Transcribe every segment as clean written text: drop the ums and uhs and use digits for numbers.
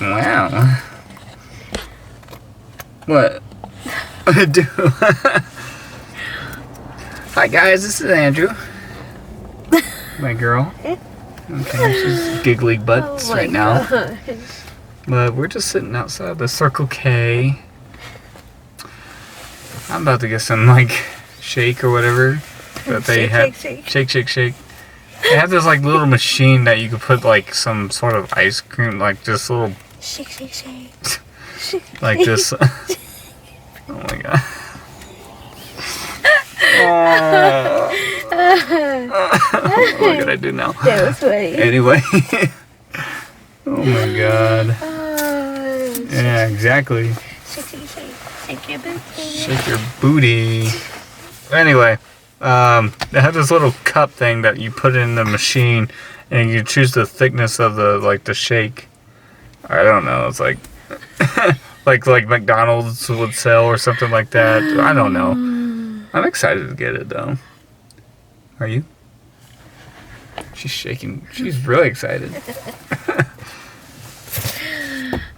Wow. What? Do. Hi guys, this is Andrew. My girl. Okay, she's giggly butts right now. But we're just sitting outside the Circle K. I'm about to get some like shake or whatever that they have. Shake. They have this like little machine that you could put like some sort of ice cream, like this little shake. like this. Oh my god. What can I do now? That was funny. Anyway. Oh my god. Yeah, exactly. Shake your booty. Shake your booty. Anyway, they have this little cup thing that you put in the machine, and you choose the thickness of the shake. I don't know. It's like like McDonald's would sell or something like that. I don't know. I'm excited to get it though. Are you? She's shaking. She's really excited.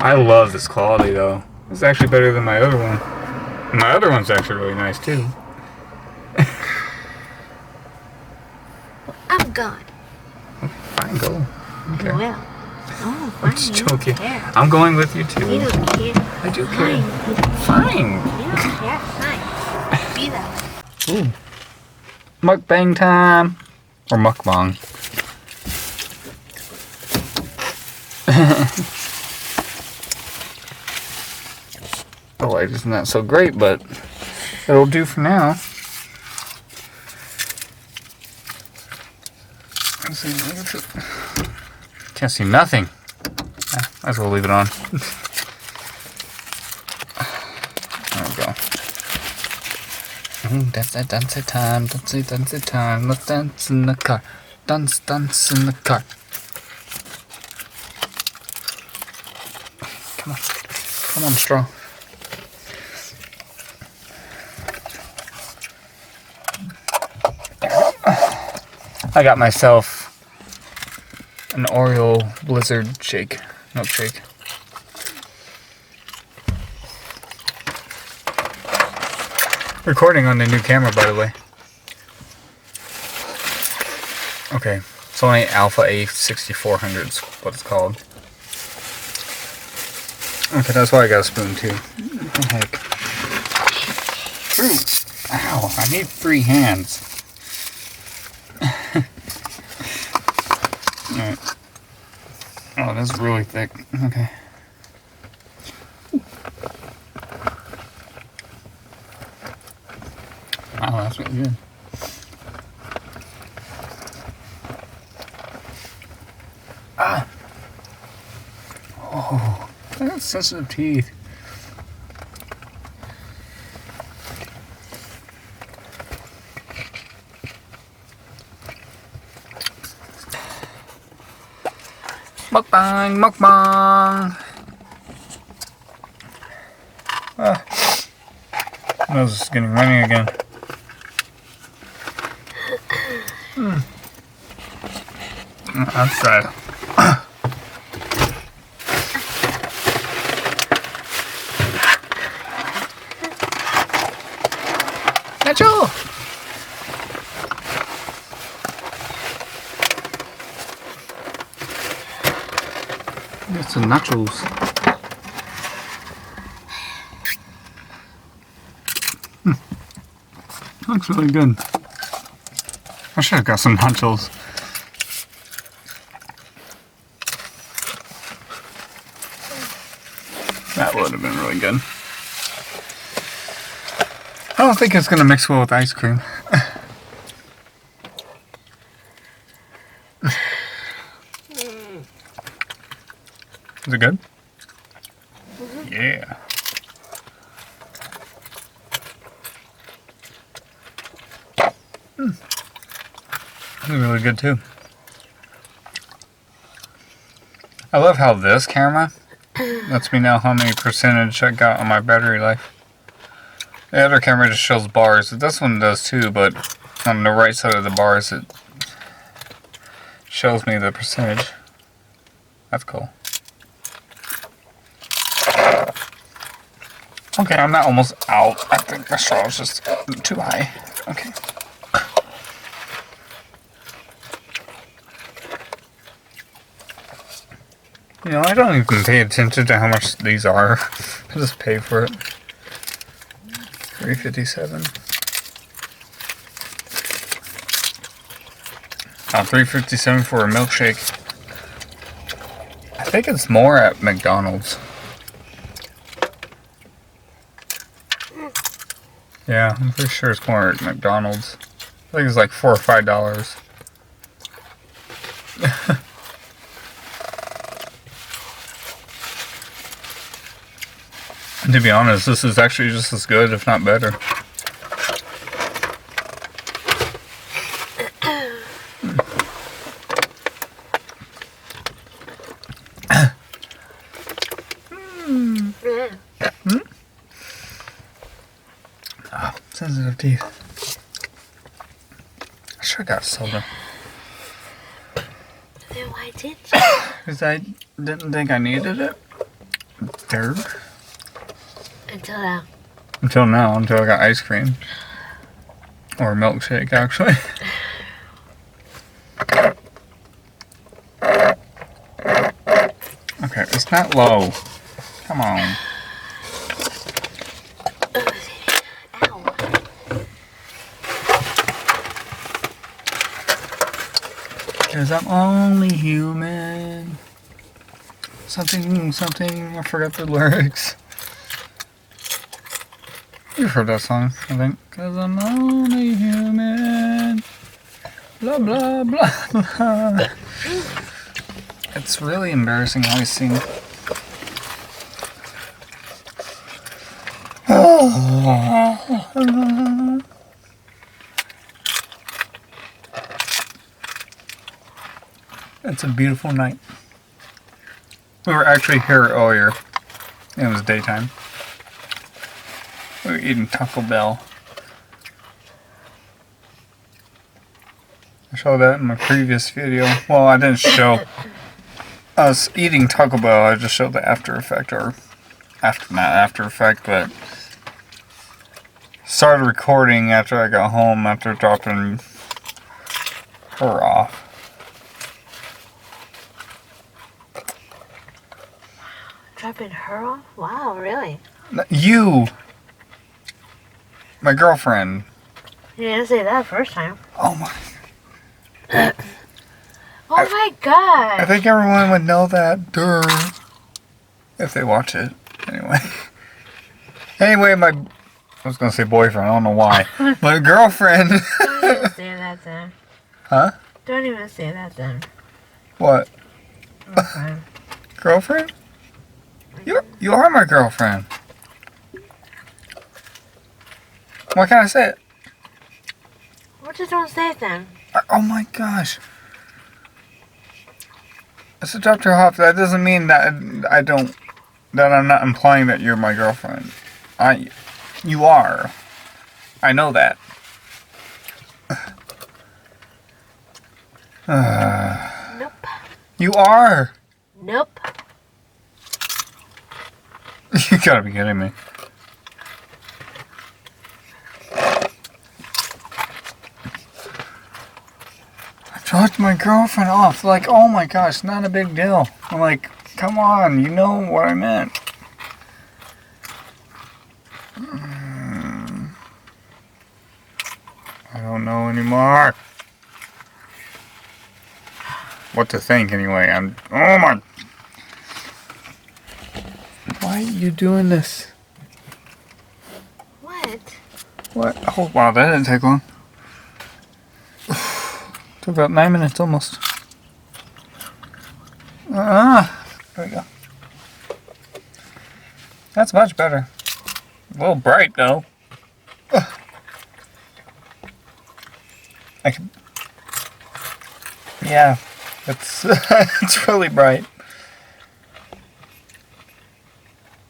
I love this quality though. It's actually better than my other one. My other one's actually really nice too. I'm gone. Fine, go. Okay. Well. Oh, fine. I'm just joking. I'm going with you too. You don't care. I do care. Fine. You don't care. Fine. Be that way. Ooh. Mukbang time. Or mukbang. The light is not so great, but it'll do for now. Can't see nothing. Might as well leave it on. There we go. Dance time. Let's dance in the car. Dance in the car. Come on, straw. I got myself an OREO Blizzard milkshake. Recording on the new camera, by the way. Okay, it's only Alpha A6400 is what it's called. Okay, that's why I got a spoon too. What the heck? Fruit! Ow, I need 3 hands. Alright. Oh, that's really thick. Okay. Wow, that's really good. Ah! Oh, I got sensitive teeth. Mukbang! Ah. My nose is getting runny again. Let's try it. Nacho! Get some nachos. Looks really good. I should have got some nachos. That would have been really good. I don't think it's going to mix well with ice cream. Is it good? Mm-hmm. Yeah. It's really good too. I love how this camera lets me know how many percentage I got on my battery life. The other camera just shows bars. This one does too, but on the right side of the bars it shows me the percentage. That's cool. Okay, I'm not almost out. I think my straw is just too high. Okay. You know, I don't even pay attention to how much these are. I just pay for it. $3.57. $3.57 for a milkshake. I think it's more at McDonald's. Yeah, I'm pretty sure it's more at McDonald's. I think it's like $4 or $5. And to be honest, this is actually just as good, if not better. Oh, sensitive teeth. I should have got soda. Then why did you? Because I didn't think I needed it. Third. Until now. Until now, until I got ice cream. Or a milkshake, actually. Okay, it's not low. Come on. Ow. Because I'm only human. Something, I forgot the lyrics. You've heard that song, I think. Because I'm only human. Blah, blah, blah, blah. It's really embarrassing how I sing. It's a beautiful night. We were actually here earlier. It was daytime. We were eating Taco Bell. I showed that in my previous video. Well, I didn't show us eating Taco Bell. I just showed the after effect, or not after effect, but started recording after I got home after dropping her off. Dropping her off? Wow, really? You! My girlfriend. You didn't say that first time. Oh my. Oh my god! I think everyone would know that. Duh. If they watch it. Anyway. Anyway, I was going to say boyfriend. I don't know why. My girlfriend. Don't even say that then. Huh? Don't even say that then. What? Okay. Girlfriend? You are my girlfriend. Why can't I say it? Well, just don't say it then. Oh my gosh. I said dropped her off. That doesn't mean that that I'm not implying that you're my girlfriend. You are. I know that. Nope. You are. Nope. You gotta be kidding me. I dropped my girlfriend off. Like, oh my gosh, not a big deal. I'm like, come on, you know what I meant. I don't know anymore. What to think anyway. Oh my. Why are you doing this? What? What? Oh wow, that didn't take long. Took about 9 minutes almost. There we go. That's much better. A little bright though. I can. Yeah, it's it's really bright.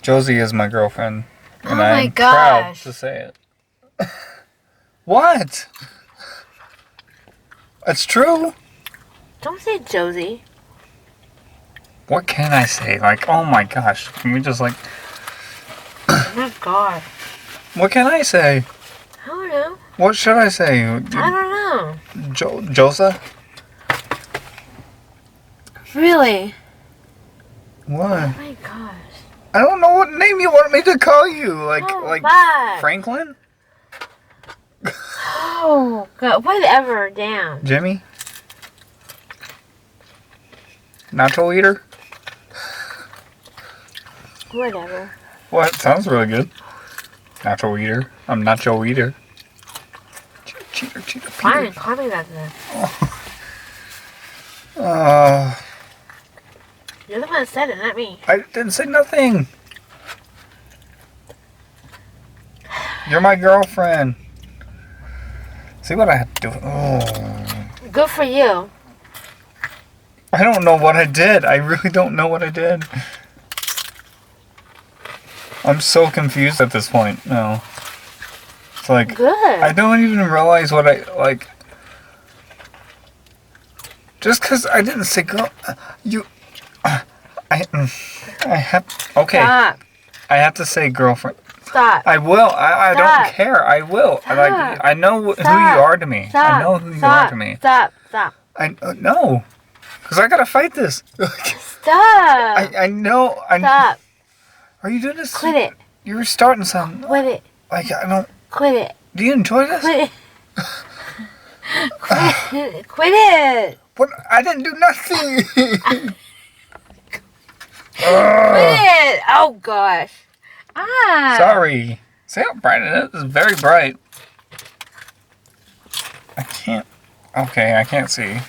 Josie is my girlfriend, and Oh my I'm proud gosh. to say it. What? It's true. Don't say Josie. What can I say? Like, oh my gosh, can we just like? God. What can I say? I don't know. What should I say? I don't know. Josa? Really? What? Oh my gosh. I don't know what name you want me to call you. Like bye. Franklin? Oh, God. Whatever. Damn. Jimmy? Nacho eater? Whatever. What? Sounds really good. Nacho eater. I'm nacho eater. Cheater, Peter. Fine. Call me that then. You're the one that said it, not me. I didn't say nothing. You're my girlfriend. See what I have to do? Oh. Good for you. I don't know what I did. I really don't know what I did. I'm so confused at this point. No. It's like... Good. I don't even realize what I... Like... Just because I didn't say girl... You... I have... Okay. Stop. I have to say girlfriend. Stop. I will. I don't care. I will. Stop. Like, I know who you are to me. Stop. I know who you are to me. Stop. Stop. I no. Because I got to fight this. Stop. I know. Stop. Are you doing this? Quit it. You're starting something. Quit it. Like, I don't... Quit it. Do you enjoy this? Quit it. Quit it. Quit it. What? I didn't do nothing. Quit it. Oh, gosh. Ah. Sorry. See how bright it is? It's very bright. I can't... Okay, I can't see.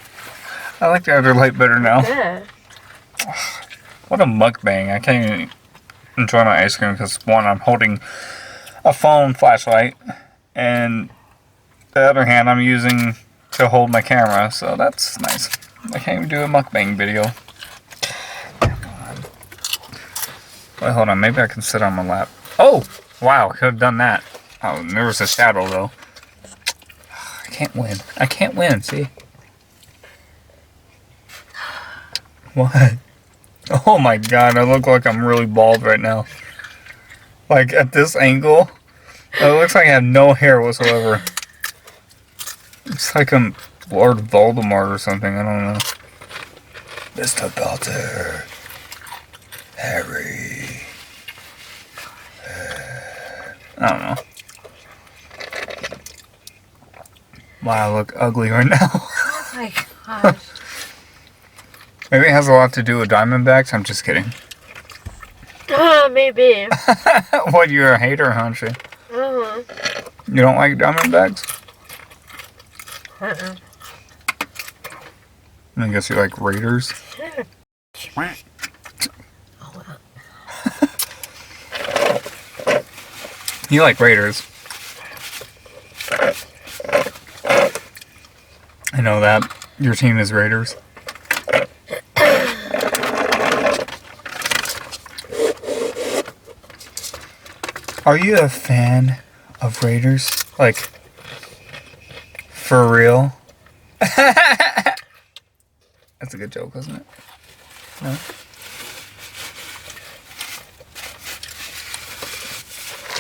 I like the other light better now. Good. What a mukbang. I can't even enjoy my ice cream because, one, I'm holding a phone flashlight, and the other hand I'm using to hold my camera, so that's nice. I can't even do a mukbang video. Wait, hold on. Maybe I can sit on my lap. Oh! Wow, could have done that. Oh, there was a shadow, though. I can't win. I can't win, see? What? Oh my god, I look like I'm really bald right now. Like, at this angle, it looks like I have no hair whatsoever. It's like I'm Lord Voldemort or something, I don't know. Mr. Potter. Harry. I don't know. Wow, I look ugly right now. Oh my gosh. Maybe it has a lot to do with Diamondbacks. I'm just kidding. Maybe. What, you're a hater, aren't you? Uh-huh. You don't like Diamondbacks? Uh-uh. I guess you like Raiders. You like Raiders. I know that. Your team is Raiders. Are you a fan of Raiders? Like, for real? That's a good joke, wasn't it? No?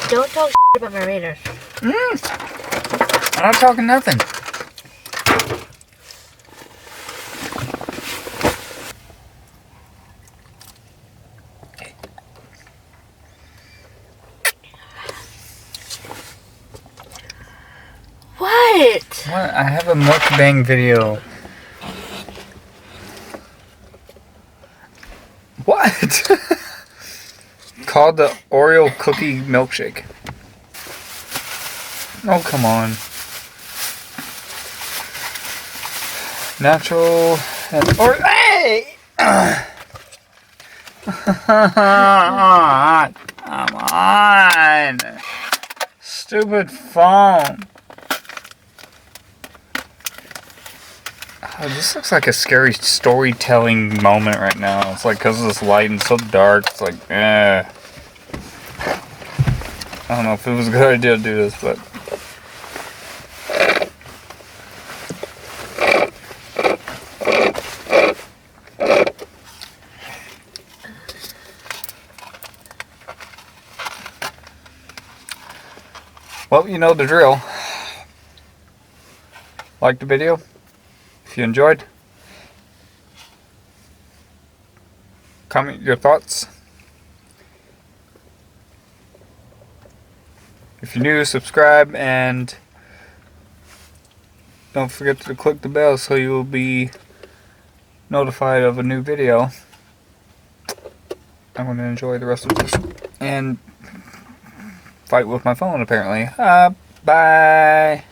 Don't talk about my Raiders. I'm not talking nothing. What? What? I have a mukbang video. What? Called the Oreo cookie milkshake. Oh, come on. Nacho and Oreo. Hey! Come on. Stupid phone. Oh, this looks like a scary storytelling moment right now. It's like because of this light and so dark. It's like, I don't know if it was a good idea to do this, but. Well, you know the drill. Like the video if you enjoyed. Comment your thoughts. If you're new, subscribe, and don't forget to click the bell so you'll be notified of a new video. I'm going to enjoy the rest of this and fight with my phone apparently. Bye.